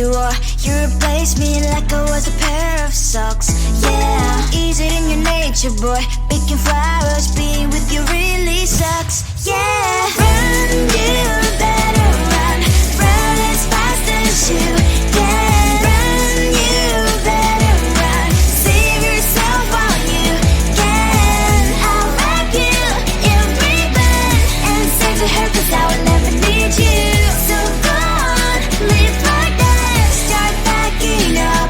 you wore. You replaced me like I was a pair of socks. Yeah, is it in your nature, boy? Picking flowers, being with you really sucks. Yeah, run, you better run. Run as fast as you can. Run, you better run. Save yourself while you can. I'll wrap you in ribbon and say to her, 'cause I will never need you. So go on, live like that. Start backing up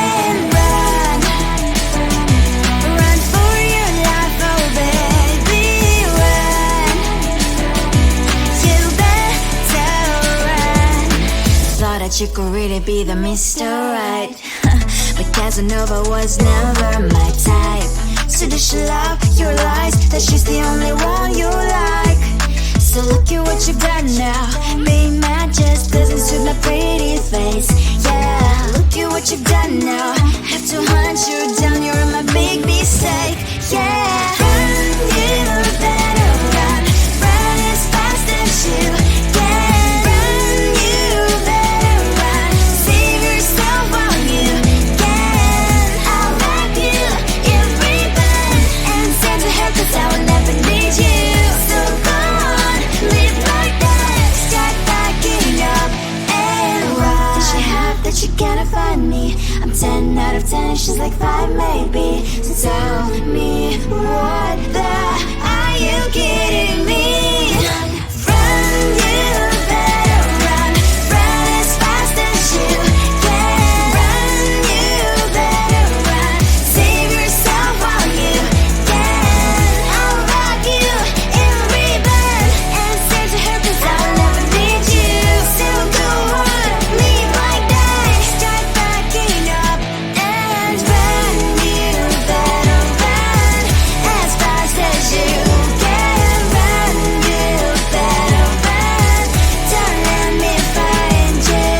and run. Run for your life, oh baby, run. You better run. Thought that you could really be the Mr. Right, but Casanova was never my type. So does she love your lies, that she's the only one you like? So look at what you've done now. Being mad just doesn't suit my pretty face. Yeah, look at what you've done now. Have to hunt you down, you're my big mistake. Yeah, run, you better run. Run as fast as you can. Run, you better run. Save yourself while you can. I'll wrap you in ribbon and send to her, 'cause I will never need you. So go on, live like that. Start backing up and run. Does she have that you cannot find me? I'm 10 out of 10, she's like 5 maybe. So tell me, what the are you kidding me? Run, you better run. Run as fast as you can. Run, you better run. Save yourself while you can. I'll wrap you in ribbon and say to her, 'cause I will never need you. So go on, live like that. Start backing up and run. You better run as fast as you can. Run, you better run. Don't let me find you.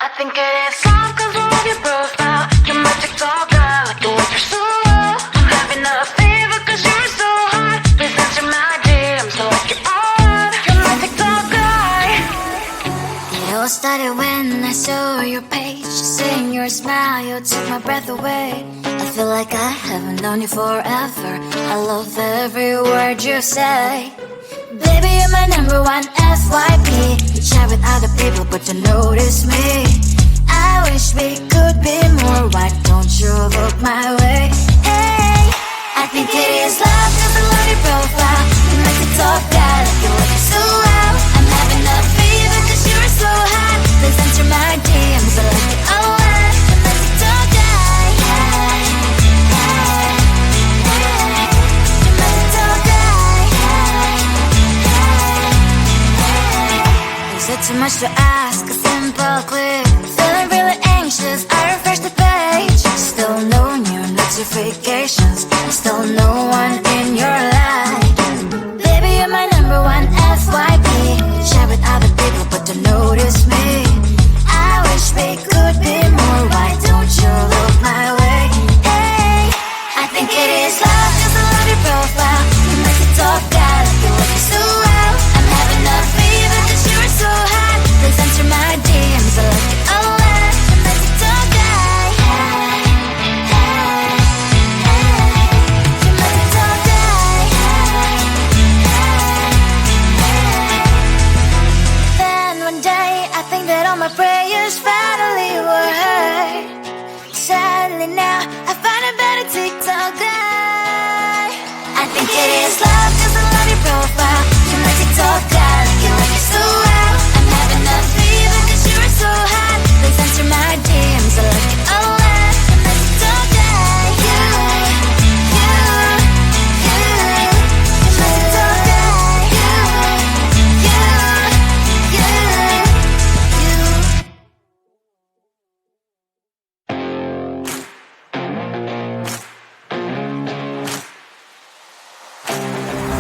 I think it is soft 'cause I love your profile. You're my TikTok guy, like the way you're so low. I'm having a fever 'cause you're so hot. Please answer my DMs, so like you're on. You're my TikTok guy. It all started when I saw your page. Seeing your smile, you took my breath away. I feel like I haven't known you forever. I love every word you say. Baby, you're my number one FYP. You chat with other people, but you notice me. I wish we could be more. Why don't you look my way? Hey, I think it is love 'cause I love your profile. You make it talk guy, like you look so well. I'm having a fever 'cause you're so hot. Please answer my DMs, I like it a lot. You make it talk guy. Hey, hey, hey. You make it talk guy. Hey, hey, hey. Is it too much to ask? A simple click. Feeling really anxious, I refresh the page. Still no new notifications. Still no one in your life. Baby, you're my number one FYP. Share with other people, but don't notice me. I wish we could be more. Why don't you look my way? Hey, I think it is love 'cause I love your profile. You make it talk guy, like you look so well. I'm having a fever 'cause you're so hot. Please answer my DMs, I like it a lot. You make it talk guy. Hey, hey, hey. You make it talk guy. Hey, hey, hey. Then one day I think that all my prayers finally were heard. Sadly now I find a better TikTok guy. I think it is love 'cause I love your profile. You make it talk guy, like you look so well. I'm having a fever 'cause you're so hot. Please answer my DMs, I like it a lot. You make it talk guy. You make it talk guy.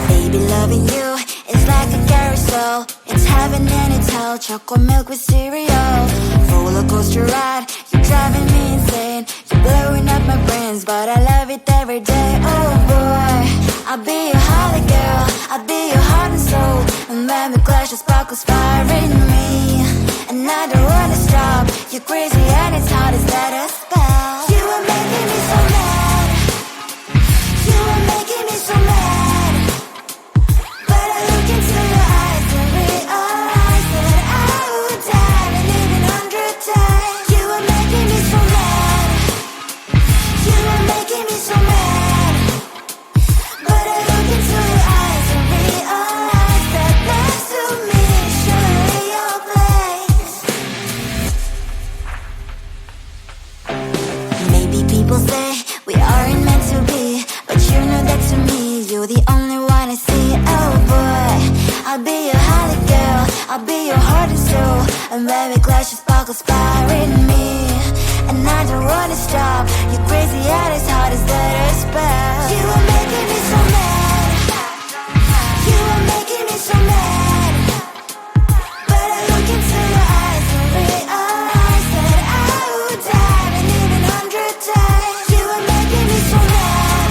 Baby, loving you is like a carousel. It's heaven and it's hell. Chocolate milk with cereal. Roller coaster ride, you're driving me insane. You're blowing up my brains, but I love it every day. Oh boy, I'll be your holly girl. I'll be your heart and soul. And when we clash, the sparkles fire in me. And And I don't wanna stop. You're crazy and it's hard as letters spell. You are making me so mad. You are making me so mad. But I look into your eyes and realize that I would die and even 100 times. You are making me so mad. You are making me so mad. But I look into your eyes and realize that next to me is surely your place. Maybe people say we aren't meant to be, but you know that to me you're the only one I see. Oh boy, I'll be your holly girl, I'll be your heart and soul, and baby glass your sparkle inspiring me. And I don't wanna stop. You're crazy and as hard as letters spell. You are making me so mad. You are making me so mad. But I look into your eyes and realize that I would die and even 100 times. You are making me so mad.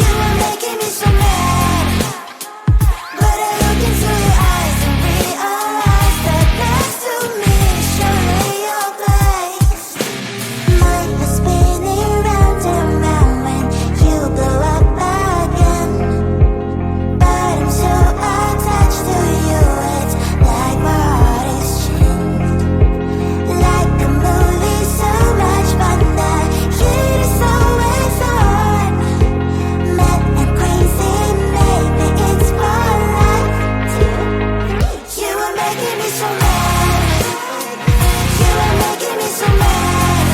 You are making me so mad. But I look into your eyes and realize that next to me is surely your place. Mind was spinning round and round when you blow up again. But I'm so attached to you, it's like my heart is chained. Like a movie, so much fun that it is always on. Mad and crazy, maybe it's for life too. You are making me so mad. You are making me so mad.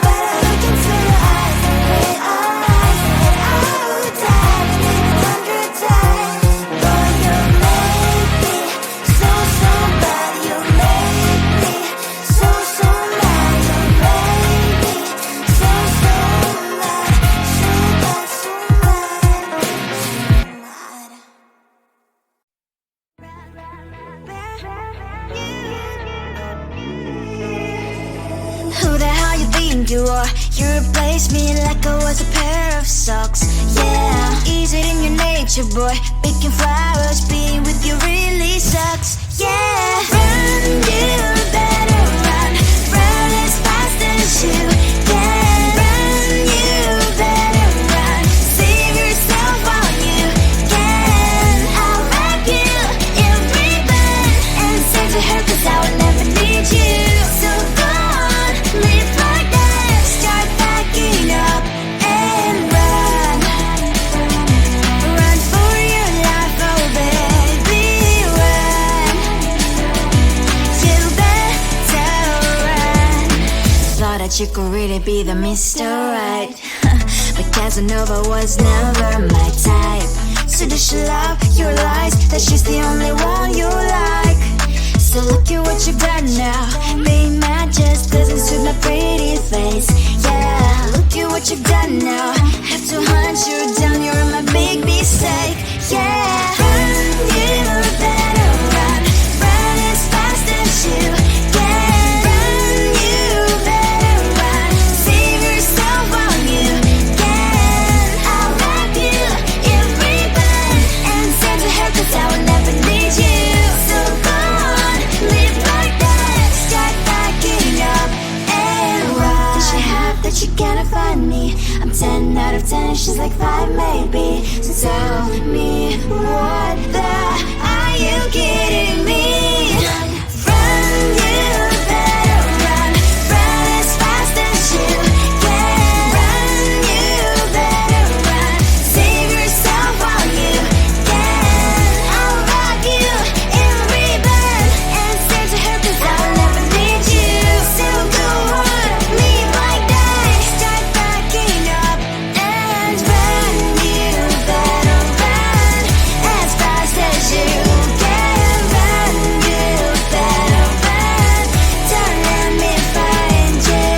But I look into your eyes and realize that I would die and even 100 times. Boy, you make me so bad. You make me so mad. You make me so mad. So mad. Who the hell you think you are? You replaced me like I was a pair of socks. Yeah, is it in your nature, boy? Picking flowers, being with you really sucks. Yeah, run, you better run. Run as fast as you can. Run, you better run. Save yourself while you can. I'll wrap you in ribbon and send to her 'cause I will never need you. So go on, live like that. Start backing up and run. Run for your life, oh baby, run. You better run. Thought that you could really be the Mr. Right. But Casanova was never my type. So does she love your lies? That she's the only one you like. So look at what you've done now. Being mad just doesn't suit my pretty face. Yeah, look at what you've done now. Have to hunt you down, you're my big mistake. Yeah, run, you better run. Run as fast as you can. Run, you better run. Save yourself while you can. I'll wrap you in ribbon and send to her 'cause I will never need you. So go on, live like that. Start backing up and run. Does she have that she cannot find me? I'm 10 out of 10, she's like 5 maybe. So tell me, what the are you kidding me? Run, you better run. Run as fast as you can. Run, you better run. Save yourself while you can. I'll wrap you in ribbon and send to her 'cause I will never need you. So go on, live like that. Start backing up and run. You better run as fast as you can. Run, you better run. Don't let me find you.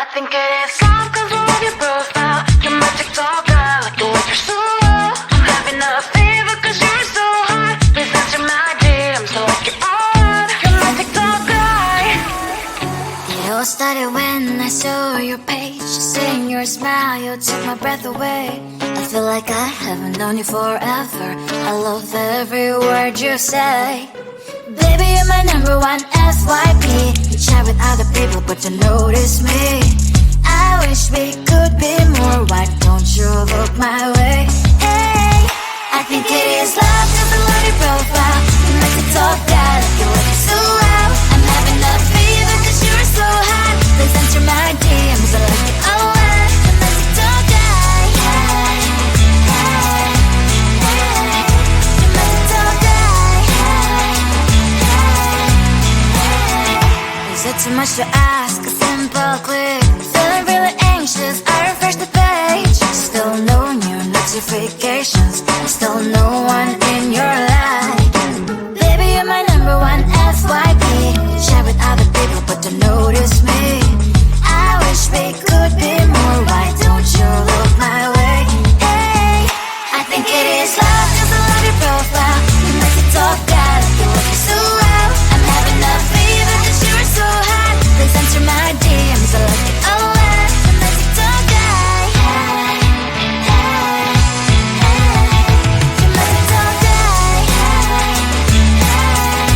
I think it is soft 'cause of your profile. You're my TikToker, like the way you're so low. I'm having a fever 'cause you're so hot. Listen to my DMs, so you're on. You're my TikTok guy. It all started when I saw saw your page, seeing your smile, you took my breath away. I feel like I haven't known you forever. I love every word you say. Baby, you're my number one FYP. You chat with other people, but you notice me. I wish we could be more. Why don't you look my way? Hey, I think it is love, just a love your profile. You make it talk that like you look so well. I'm having a fever cause you're so hot. Please enter my DMs, I like it a lot. You make it talk that, hey, hey, hey. You make it talk that, hey, hey, hey. Is it too much to ask? A simple click. Feeling really anxious, I refresh the page. Still no new notifications, still no one in your life. Baby, you're my number one FYP. You chat with other people, but don't notice me. I wish we could be more. Why don't you look my way? Hey, I think it is love, just a love your profile. You make it talk that like you look so well. I'm having a fever cause you're so hot. Please enter my DMs, I like it a lot. You make it talk that, hey, hey, hey. You make it talk that, hey, hey, hey.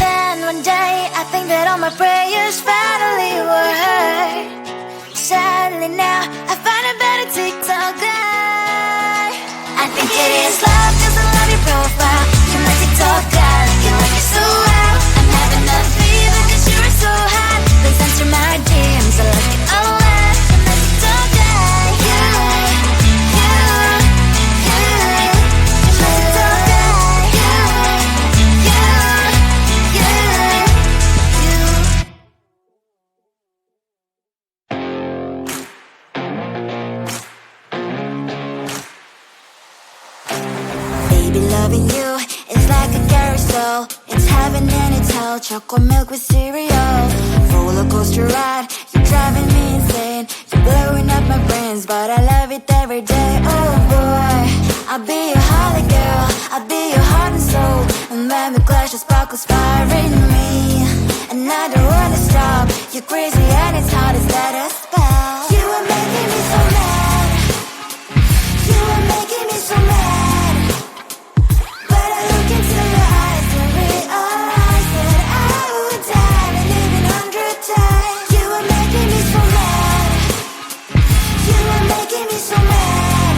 Then one day I think that all my prayers finally were heard. Sadly now I find a better TikTok guy. I think it is love, just a love your profile. You make it talk that like you like it so well. I'm having a fever cause you're so hot. Please enter my DMs, I like it a lot. You make it talk that, you, you, you. You make it talk that, you, you, you. Baby, loving you is like a carousel. It's heaven and it's hell. Chocolate milk with cereal. Roller coaster ride, you're driving me insane. You're blowing up my brains, but I love it every day. Oh boy, I'll be your holly girl, I'll be your heart and soul. And when the clash, the sparkles fire in me. And I don't wanna stop. You're crazy and it's hard as that a spell. You are making me so mad. You are making me so mad. But I look into your eyes and realize that I would die and even 100 times. You are making me so mad. You are making me so mad.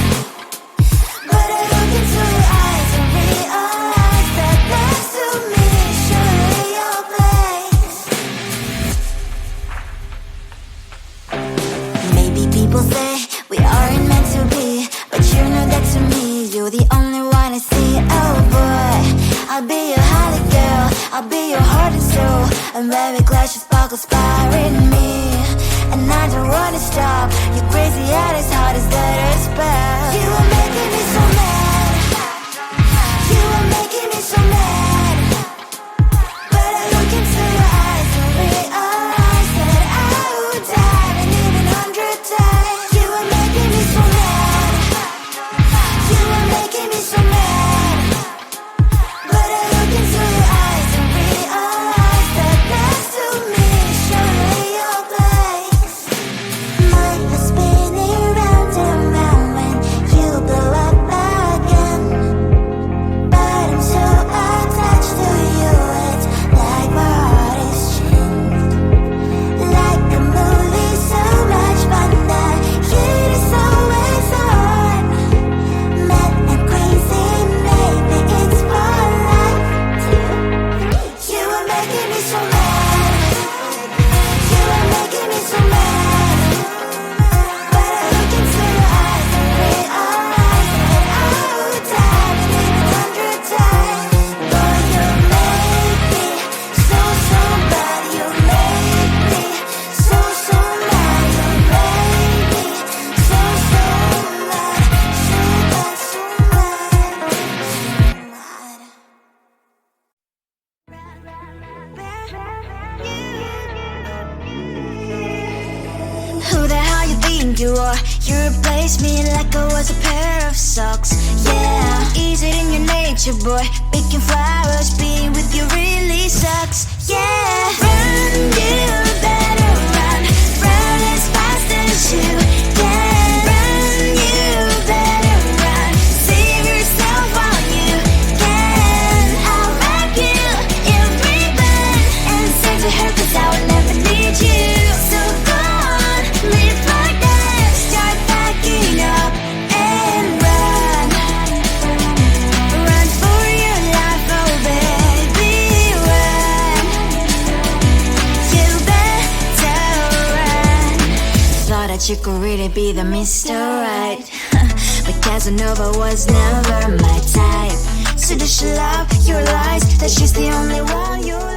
But I look into your eyes and realize that next to me is surely your place. Maybe people say we aren't meant to be, but you know that to me you're the only one I see. Oh boy, I'll be your holly girl, I'll be your heart and soul. And when we clash, the sparkles fire in me. And I don't wanna stop. You're crazy and as hard as that a spell. You are making me so mad. You are making me so mad. But I look into your eyes and realize that I would die and even 100 times. You are making me so mad. You are making me so mad. But I look into your eyes and realize that next to me is surely your place. My head spinning round and round when you blow up again. But I'm so attached to you, it's like my heart is chained. Like a movie, so much fun that it is always on. Mad and crazy, maybe it's for life too. You are making me so mad. You are making me so mad. But I look into your eyes and realize that I would die and even 100 times. Boy, you make me so, so bad. You make me so, so mad. You make me so, so mad. So bad, so mad. Who the hell you think you are? You replaced me like I was a pair of socks. Yeah, is it in your nature, boy? Picking flowers, being with you really sucks. Yeah, run you back. that you could really be the Mr. Right. But Casanova was never my type. So does she love your lies? That she's the only one you